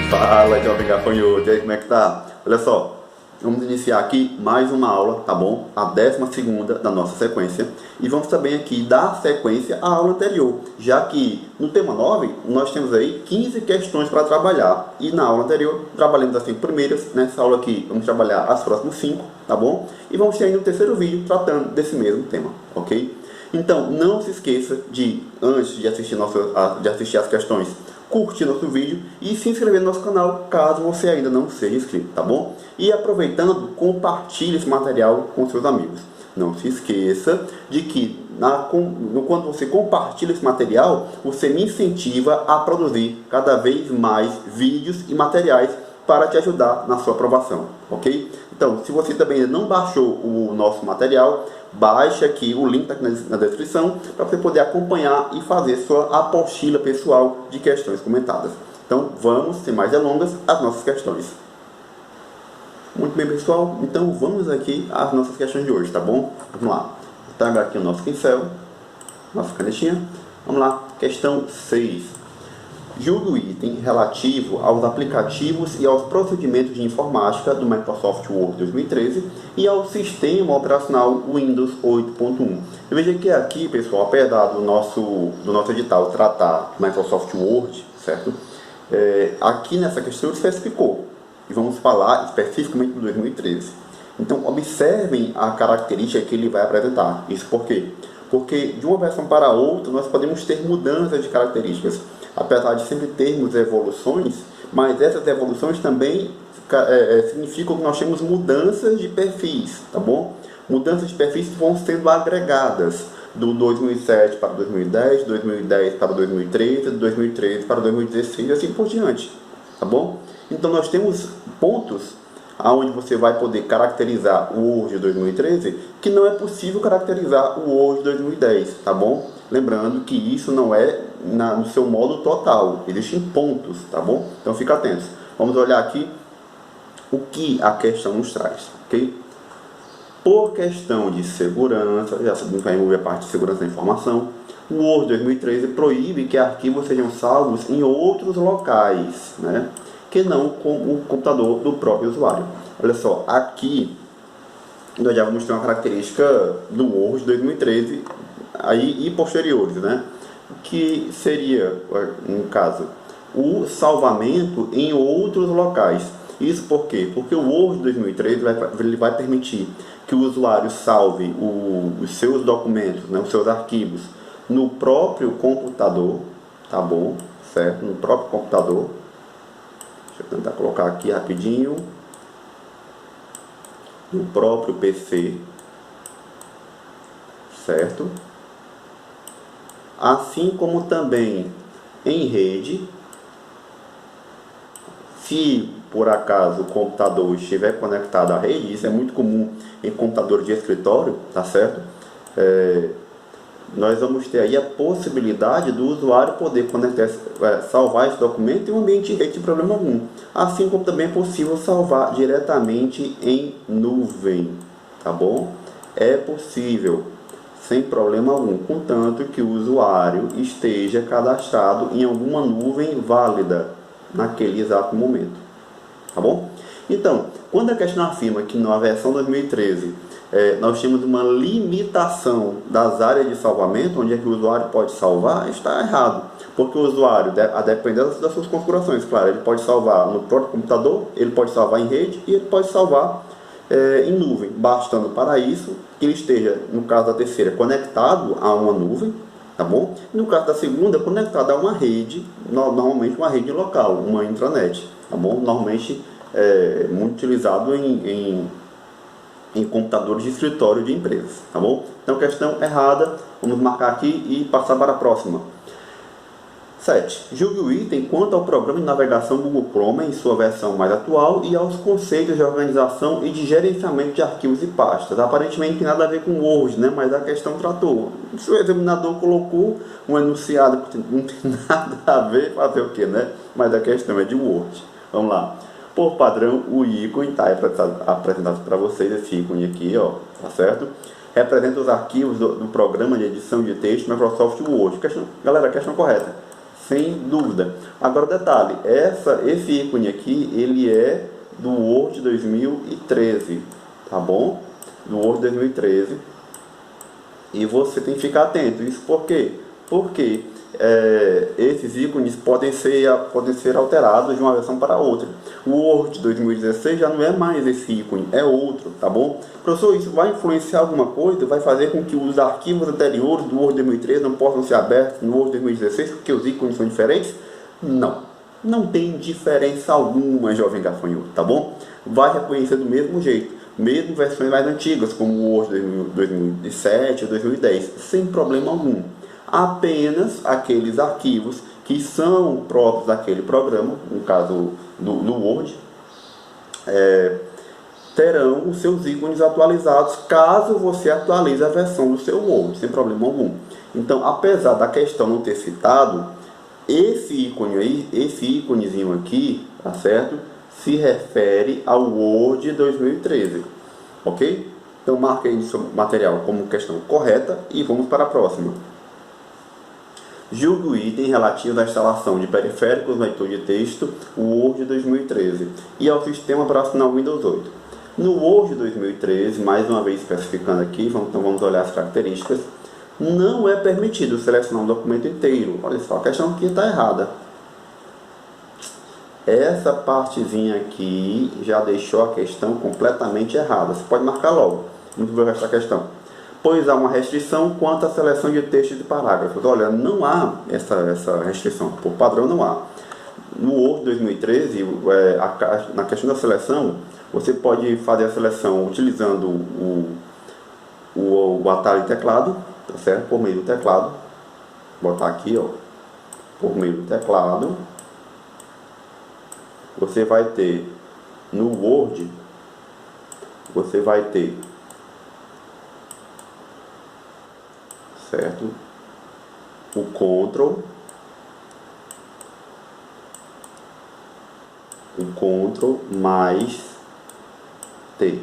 Fala, jovem gafanhoto, e aí como é que tá? Olha só, vamos iniciar aqui mais uma aula, tá bom? A 12ª da nossa sequência. E vamos também aqui dar sequência à aula anterior, já que no tema 9 nós temos aí 15 questões para trabalhar. E na aula anterior trabalhamos as 5 primeiras, nessa aula aqui vamos trabalhar as próximas 5, tá bom? E vamos ter ainda um terceiro vídeo tratando desse mesmo tema, ok? Então não se esqueça de, antes de assistir as questões, curtir nosso vídeo e se inscrever no nosso canal, caso você ainda não seja inscrito, tá bom? E aproveitando, compartilhe esse material com seus amigos. Não se esqueça de que quando você compartilha esse material, você me incentiva a produzir cada vez mais vídeos e materiais para te ajudar na sua aprovação, ok? Então, se você também ainda não baixou o nosso material, baixe aqui, o link está aqui na descrição, para você poder acompanhar e fazer sua apostila pessoal de questões comentadas. Então, vamos, sem mais delongas, às nossas questões. Muito bem, pessoal, então vamos aqui às nossas questões de hoje, tá bom? Vamos lá. Vou tragar aqui o nosso pincel, nossa canetinha. Vamos lá, questão 6. Julgue o item relativo aos aplicativos e aos procedimentos de informática do Microsoft Word 2013 e ao sistema operacional Windows 8.1. Veja que aqui, pessoal, apesar do nosso edital tratar Microsoft Word, certo? Aqui nessa questão ele especificou, e vamos falar especificamente do 2013. Então, observem a característica que ele vai apresentar. Isso por quê? Porque de uma versão para outra nós podemos ter mudanças de características. Apesar de sempre termos evoluções, mas essas evoluções também significam que nós temos mudanças de perfis, tá bom? Mudanças de perfis vão sendo agregadas do 2007 para 2010, 2010 para 2013, 2013 para 2016 e assim por diante, tá bom? Então nós temos pontos aonde você vai poder caracterizar o Word de 2013 que não é possível caracterizar o Word de 2010, tá bom? Lembrando que isso não é no seu modo total, existem pontos, tá bom? Então fica atento. Vamos olhar aqui o que a questão nos traz, ok? Por questão de segurança, já sabemos que vai envolver a parte de segurança da informação, o Word 2013 proíbe que arquivos sejam salvos em outros locais, né, que não com o computador do próprio usuário. Olha só, aqui nós já vamos ter uma característica do Word 2013 aí, e posteriores, né, que seria, no caso, o salvamento em outros locais. Isso por quê? Porque o Word 2013 ele vai permitir que o usuário salve os seus documentos, né, os seus arquivos, no próprio computador, tá bom? Certo? No próprio computador. Deixa eu tentar colocar aqui rapidinho. No próprio PC, certo? Assim como também em rede, se por acaso o computador estiver conectado à rede, isso é muito comum em computadores de escritório, tá certo? Nós vamos ter aí a possibilidade do usuário poder conectar, salvar esse documento em um ambiente de rede sem problema algum. Assim como também é possível salvar diretamente em nuvem, tá bom? É possível, sem problema algum, contanto que o usuário esteja cadastrado em alguma nuvem válida naquele exato momento, tá bom? Então, quando a questão afirma que na versão 2013 nós temos uma limitação das áreas de salvamento, onde é que o usuário pode salvar, está errado, porque o usuário, a depender das suas configurações, claro, ele pode salvar no próprio computador, ele pode salvar em rede e ele pode salvar em nuvem, bastando para isso que ele esteja, no caso da terceira, conectado a uma nuvem, tá bom? E no caso da segunda, conectado a uma rede, normalmente uma rede local, uma intranet, tá bom? Normalmente muito utilizado em computadores de escritório de empresas, tá bom? Então, questão errada, vamos marcar aqui e passar para a próxima. 7. Julgue o item quanto ao programa de navegação Google Chrome em sua versão mais atual e aos conceitos de organização e de gerenciamento de arquivos e pastas. Aparentemente tem nada a ver com Word, né? Mas a questão tratou. Se o examinador colocou um enunciado que não tem nada a ver, fazer o que, né? Mas a questão é de Word. Vamos lá. Por padrão, o ícone está apresentado para vocês, esse ícone aqui, ó, tá certo? representa os arquivos do programa de edição de texto Microsoft Word. Galera, questão correta, sem dúvida. Agora, detalhe, esse ícone aqui, ele é do Word 2013, tá bom? Do Word 2013. E você tem que ficar atento. Isso por quê? Porque esses ícones podem ser alterados de uma versão para outra. O Word 2016 já não é mais esse ícone, é outro, tá bom? Professor, isso vai influenciar alguma coisa? Vai fazer com que os arquivos anteriores do Word 2013 não possam ser abertos no Word 2016 porque os ícones são diferentes? Não, não tem diferença alguma, jovem gafanhoto, tá bom? Vai reconhecer do mesmo jeito, mesmo versões mais antigas, como o Word 2007 ou 2010, sem problema algum. Apenas aqueles arquivos que são próprios daquele programa, no caso do Word, terão os seus ícones atualizados, caso você atualize a versão do seu Word, sem problema algum. Então, apesar da questão não ter citado, esse ícone aí, esse íconezinho aqui, tá certo? Se refere ao Word 2013, ok? Então, marque aí seu material como questão correta e vamos para a próxima. Julgue o item relativo à instalação de periféricos no leitor de texto Word 2013 e ao sistema operacional Windows 8. No Word 2013, mais uma vez especificando aqui, então vamos olhar as características, não é permitido selecionar um documento inteiro. Olha só, a questão aqui está errada. Essa partezinha aqui já deixou a questão completamente errada. Você pode marcar logo. Vamos ver o resto da questão. Pois há uma restrição quanto à seleção de textos e parágrafos. Olha, não há essa restrição. Por padrão, não há. No Word 2013, na questão da seleção, você pode fazer a seleção utilizando o atalho de teclado, tá certo? Por meio do teclado. Vou botar aqui, ó. Por meio do teclado. Você vai ter no Word, você vai ter, certo? O Ctrl mais T.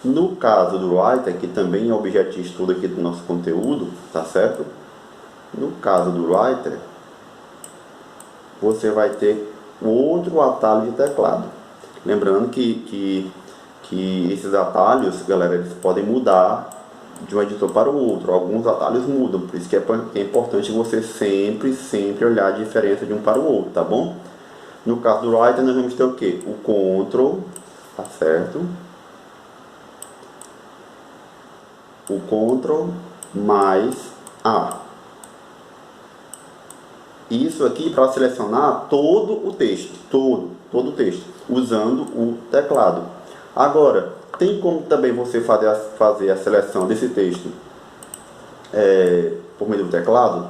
No caso do Writer, que também é objeto de estudo aqui do nosso conteúdo, tá certo? No caso do Writer, você vai ter outro atalho de teclado. Lembrando que esses atalhos, galera, eles podem mudar de um editor para o outro. Alguns atalhos mudam, por isso que é importante você sempre olhar a diferença de um para o outro, tá bom? No caso do Writer, nós vamos ter o que? O Ctrl, tá certo? O Ctrl mais A. Isso aqui para selecionar todo o texto, todo o texto, usando o teclado. Agora, tem como também você fazer a seleção desse texto por meio do teclado,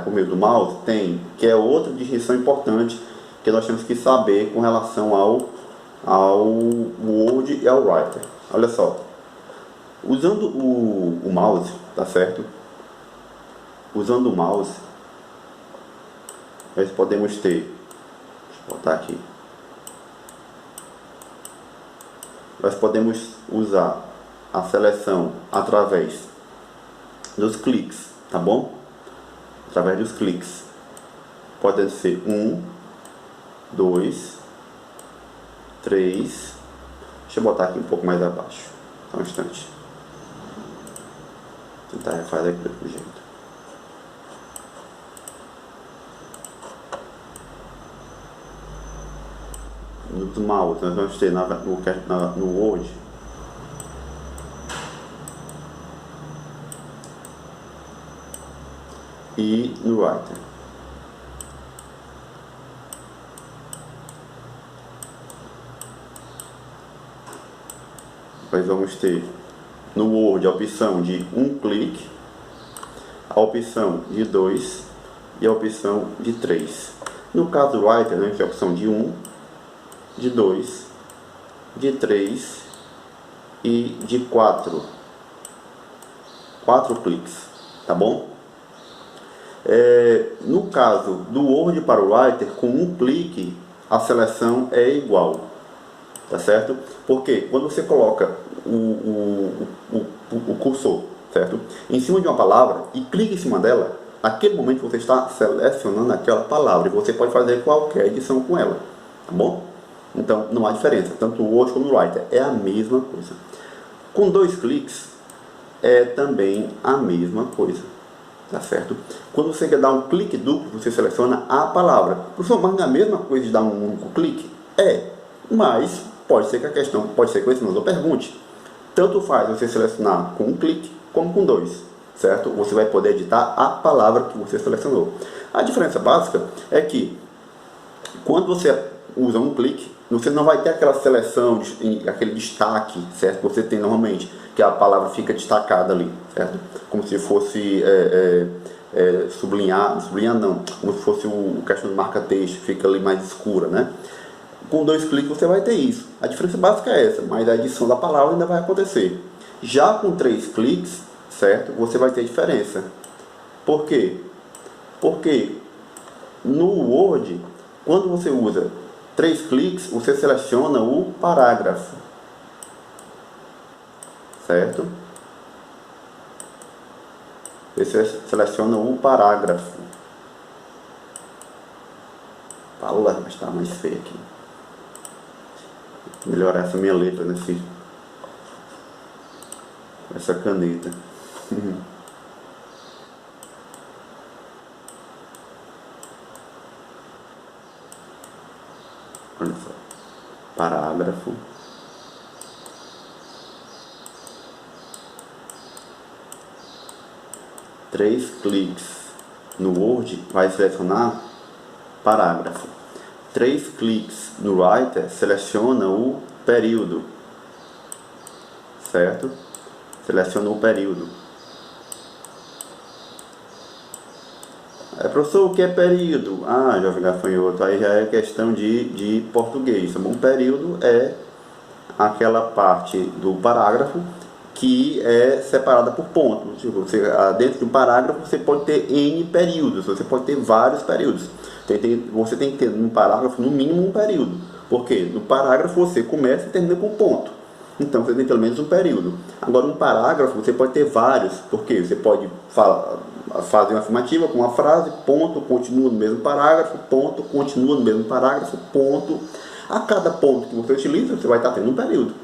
por meio do mouse? Tem, que é outra distinção importante que nós temos que saber com relação ao Word e ao Writer. Olha só, usando o mouse, tá certo? Usando o mouse, nós podemos ter, deixa eu botar aqui, nós podemos usar a seleção através dos cliques, tá bom? Através dos cliques. Pode ser 1, 2, 3, deixa eu botar aqui um pouco mais abaixo, só um instante. Vou tentar refazer aqui do outro jeito. Nos mouse, nós vamos ter no Word e no Writer. Nós vamos ter no Word a opção de um clique, a opção de 2 e a opção de 3. No caso do Writer, nós temos a opção de 1, de 2, de 3 e de 4. 4 cliques, tá bom? No caso do Word para o Writer, com um clique a seleção é igual. tá certo? Porque quando você coloca o cursor, certo, em cima de uma palavra e clica em cima dela, naquele momento você está selecionando aquela palavra e você pode fazer qualquer edição com ela, tá bom? Então não há diferença, tanto o Word como o Writer é a mesma coisa. Com 2 cliques é também a mesma coisa, tá certo? Quando você quer dar um clique duplo, você seleciona a palavra. Professor, mas não é a mesma coisa de dar um único clique? É, mas pode ser que a questão, pode ser que o ensinador pergunte. Tanto faz você selecionar com um clique como com 2, certo? Você vai poder editar a palavra que você selecionou. A diferença básica é que quando você usa um clique, você não vai ter aquela seleção, aquele destaque, certo? Que você tem normalmente, que a palavra fica destacada ali, certo? Como se fosse sublinhar não, como se fosse o questão do marca-texto, fica ali mais escura, né? Com 2 cliques você vai ter isso. A diferença básica é essa, mas a edição da palavra ainda vai acontecer. Já com 3 cliques, certo? Você vai ter diferença. Por quê? Porque no Word, quando você usa 3 cliques, você seleciona o parágrafo, certo? Você seleciona o parágrafo. Fala, mas está mais feio aqui. Vou melhorar essa minha letra essa caneta. Olha só. Parágrafo. Três cliques no Word vai selecionar parágrafo. 3 cliques no Writer seleciona o período, certo? Seleciona o período. Professor, o que é período? Ah, jovem gafanhoto, aí já é questão de português. Tá bom? Período é aquela parte do parágrafo que é separada por pontos. Tipo, dentro de um parágrafo você pode ter N períodos, você pode ter vários períodos. Você tem que ter no parágrafo no mínimo um período. Porque no parágrafo você começa e termina com ponto. Então você tem pelo menos um período. Agora um parágrafo você pode ter vários, porque você pode fazer uma afirmativa com uma frase, ponto, continua no mesmo parágrafo, ponto, continua no mesmo parágrafo, ponto. A cada ponto que você utiliza, você vai estar tendo um período.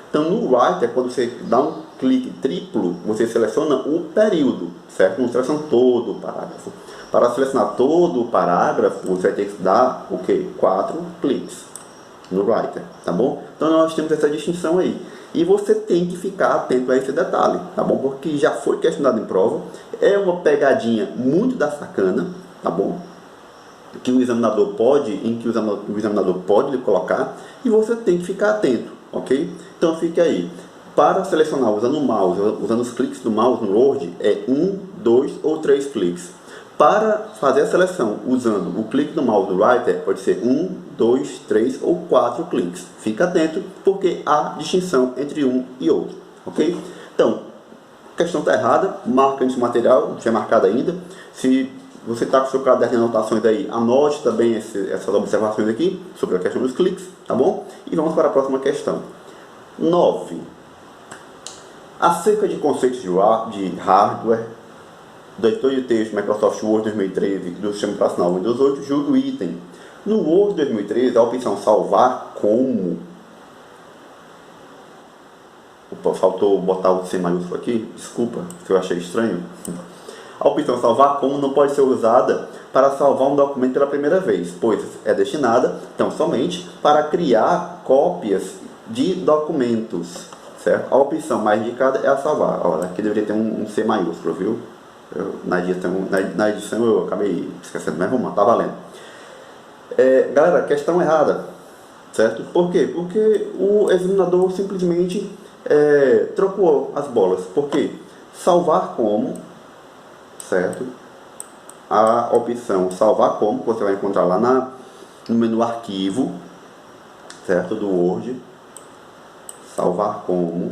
Então no Writer, quando você dá um clique triplo, você seleciona o período, certo? Não seleciona todo o parágrafo. Para selecionar todo o parágrafo, você vai ter que dar o quê? 4 cliques no Writer, tá bom? Então nós temos essa distinção aí. E você tem que ficar atento a esse detalhe, tá bom? Porque já foi questionado em prova, é uma pegadinha muito da sacana, tá bom? Que o examinador pode lhe colocar e você tem que ficar atento, ok? Então fique aí. Para selecionar usando o mouse, usando os cliques do mouse no Word, é 1, 2 ou 3 cliques. Para fazer a seleção usando o clique do mouse do Writer, pode ser 1, 2, 3 ou 4 cliques. Fica atento, porque há distinção entre um e outro, ok? Então, a questão está errada, marca nesse material, não tinha marcado ainda. Se você está com o seu caderno de anotações aí, anote também essas observações aqui sobre a questão dos cliques, tá bom? E vamos para a próxima questão. 9. Acerca de conceitos de hardware, do editor de texto Microsoft Word 2013 do sistema operacional Windows 8, julgue o item. No Word 2013, a opção salvar como... Opa, faltou botar o C maiúsculo aqui, desculpa, se eu achei estranho. A opção salvar como não pode ser usada para salvar um documento pela primeira vez, pois é destinada, então, somente para criar cópias de documentos, certo? A opção mais indicada é a salvar. Olha, aqui deveria ter um C maiúsculo, viu? Na edição eu acabei esquecendo, mas vamos lá, tá valendo. Galera, questão errada, certo? Por quê? Porque o examinador simplesmente trocou as bolas. Por quê? Salvar como, certo? A opção salvar como, que você vai encontrar lá no menu arquivo, certo? Do Word. Salvar como.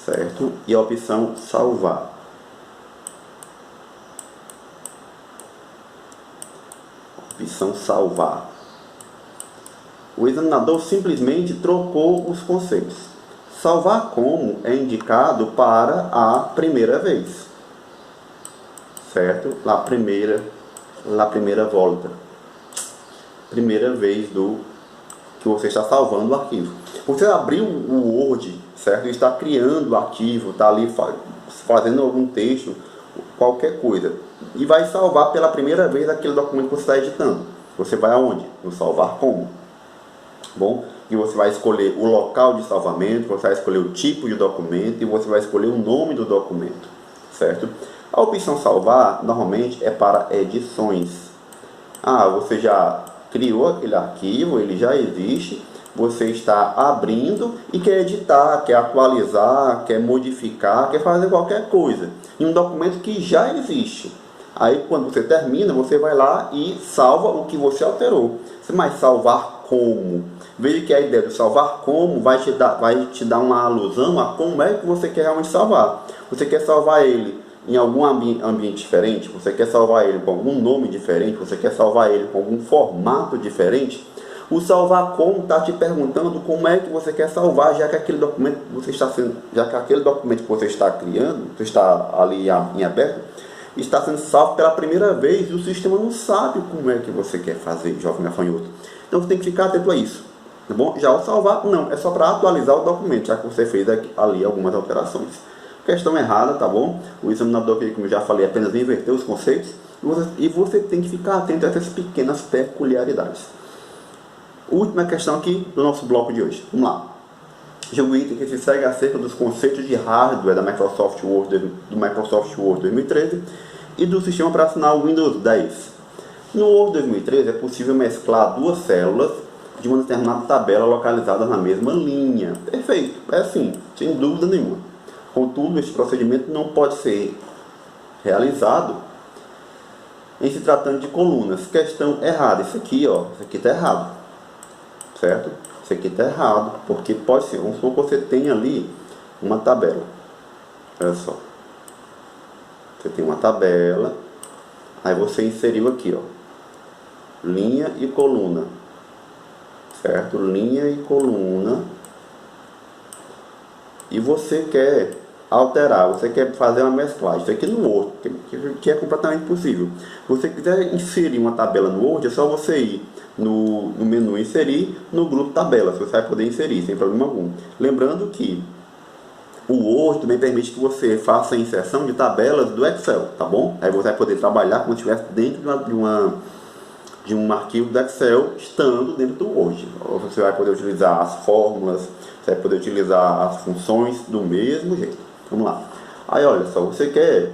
Certo? E a opção salvar. opção salvar. O examinador simplesmente trocou os conceitos. Salvar como é indicado para a primeira vez, certo? Na primeira volta, primeira vez que você está salvando o arquivo. Você abriu o Word, certo? Está criando o arquivo, está ali fazendo algum texto, qualquer coisa, e vai salvar pela primeira vez aquele documento que você está editando. Você vai aonde? No salvar como. Bom, e você vai escolher o local de salvamento, você vai escolher o tipo de documento e você vai escolher o nome do documento, certo? A opção salvar normalmente é para edições. Você já criou aquele arquivo, ele já existe, você está abrindo e quer editar, quer atualizar, quer modificar, quer fazer qualquer coisa em um documento que já existe. Aí quando você termina, você vai lá e salva o que você alterou. Mas salvar como? Veja que a ideia de salvar como vai te dar uma alusão a como é que você quer realmente salvar. Você quer salvar ele em algum ambiente diferente? Você quer salvar ele com algum nome diferente? Você quer salvar ele com algum formato diferente? O salvar como está te perguntando como é que você quer salvar, já que aquele documento que você está criando, você está ali em aberto, está sendo salvo pela primeira vez e o sistema não sabe como é que você quer fazer, jovem gafanhoto. Então você tem que ficar atento a isso, tá bom? Já o salvar, não, é só para atualizar o documento, já que você fez ali algumas alterações. Questão errada, tá bom? O examinador, como eu já falei, apenas inverteu os conceitos e você tem que ficar atento a essas pequenas peculiaridades. Última questão aqui do nosso bloco de hoje. Vamos lá. O item que se segue acerca dos conceitos de hardware da Microsoft Word, do Microsoft Word 2013 e do sistema operacional Windows 10. No Word 2013 é possível mesclar duas células de uma determinada tabela localizadas na mesma linha. Perfeito, é assim, sem dúvida nenhuma. Contudo, este procedimento não pode ser realizado em se tratando de colunas. Questão errada. Isso aqui está errado, certo? Isso aqui está errado, porque pode ser, vamos supor que você tem ali uma tabela. Olha só. Você tem uma tabela, aí você inseriu aqui, linha e coluna, certo? Linha e coluna. E você quer alterar, você quer fazer uma mesclagem. Isso aqui no Word, que é completamente possível. Se você quiser inserir uma tabela no Word, é só você ir no menu inserir, no grupo tabelas, você vai poder inserir sem problema algum. Lembrando que o Word também permite que você faça a inserção de tabelas do Excel, tá bom? Aí você vai poder trabalhar como se estivesse dentro de um arquivo do Excel, estando dentro do Word. Você vai poder utilizar as fórmulas, você vai poder utilizar as funções do mesmo jeito. Vamos lá. Aí olha só, você quer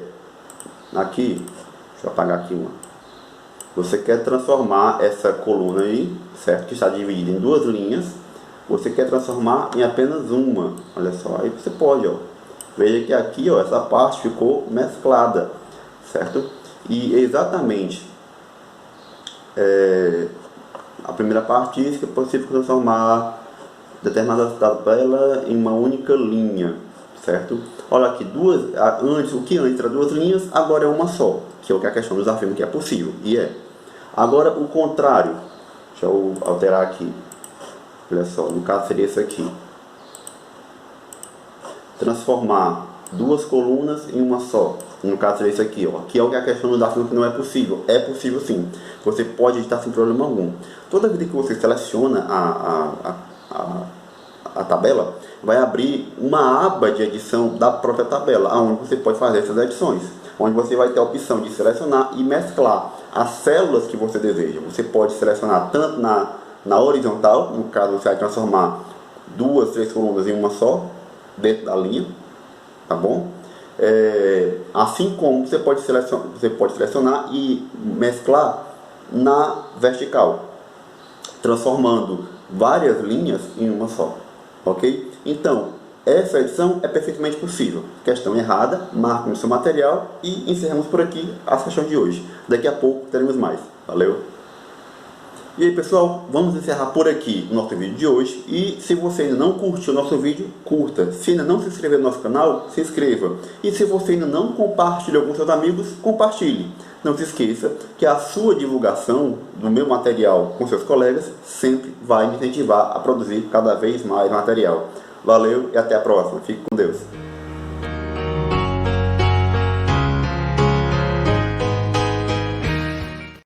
aqui, deixa eu apagar aqui uma. Você quer transformar essa coluna aí, certo? Que está dividida em duas linhas. Você quer transformar em apenas uma. Olha só, aí você pode, Veja que aqui, essa parte ficou mesclada, certo? E exatamente a primeira parte diz que é possível transformar determinada tabela em uma única linha, certo? Olha aqui, o que antes era duas linhas, agora é uma só, que é o que a questão nos afirma que é possível, e é. Agora o contrário, deixa eu alterar aqui, olha só, no caso seria esse aqui, transformar duas colunas em uma só, no caso seria isso aqui, que é o que a questão nos afirma que não é possível. É possível sim, você pode editar sem problema algum. Toda vez que você seleciona a tabela, vai abrir uma aba de edição da própria tabela, onde você pode fazer essas edições, onde você vai ter a opção de selecionar e mesclar as células que você deseja. Você pode selecionar tanto na horizontal, no caso você vai transformar duas, três colunas em uma só, dentro da linha, tá bom? Assim como você pode selecionar e mesclar na vertical, transformando várias linhas em uma só, ok? Então, essa edição é perfeitamente possível. Questão errada, marque no seu material e encerramos por aqui a sessão de hoje. Daqui a pouco teremos mais. Valeu! E aí pessoal, vamos encerrar por aqui o nosso vídeo de hoje. E se você ainda não curtiu o nosso vídeo, curta. Se ainda não se inscreveu no nosso canal, se inscreva. E se você ainda não compartilhou com seus amigos, compartilhe. não se esqueça que a sua divulgação do meu material com seus colegas sempre vai me incentivar a produzir cada vez mais material. Valeu e até a próxima. Fique com Deus.